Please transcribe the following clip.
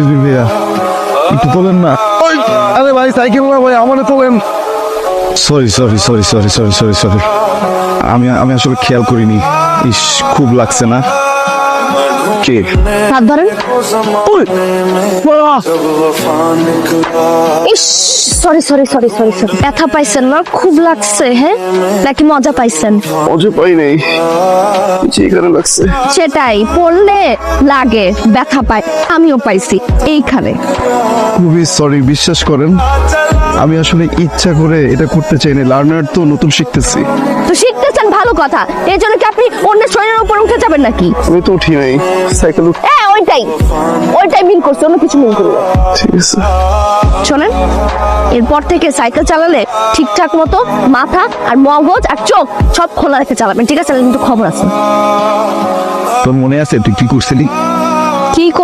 ভাইয়া একটু তোলেন না। আরে ভাই সাইকেল না ভাই, আমারে তোলেন। Sorry sorry sorry sorry sorry sorry sorry, আমি আসলে খেয়াল করিনি। ইস, খুব লাগছে না? কে? হাত ধরেন। ইস, sorry sorry sorry sorry sorry, ব্যথা পাইছেন না? খুব লাগছে হ্যাঁ, নাকি মজা পাইছেন? মজা পাই নাই, যেখানে লাগছে। সেটাই, পড়লে লাগে, ব্যথা পাই, আমিও পাইছি এইখানে। খুবই সরি, বিশ্বাস করেন আমি আসলে ইচ্ছা করে এটা করতে চাইনি। লার্নার তো, নতুন শিখতেছি। তো শিখতেছেন, ভালো কথা। এই জন্য কি আপনি অন্যের শরীরের উপর উঠে যাবেন নাকি? আমি তো উঠি নাই, সাইকেল। হ্যাঁ ওইটাই মিল করছে, অন্য কিছু মিল করবে। ঠিক আছে। শোনেন, এরপর থেকে সাইকেল চালালে ঠিকঠাক মতো মাথা আর মগজ আর চোখ সব খোলা রেখে চালাবেন, ঠিক আছে? কিন্তু খবর আছে। তোর মনে আছে তুই কি করছিলি? কি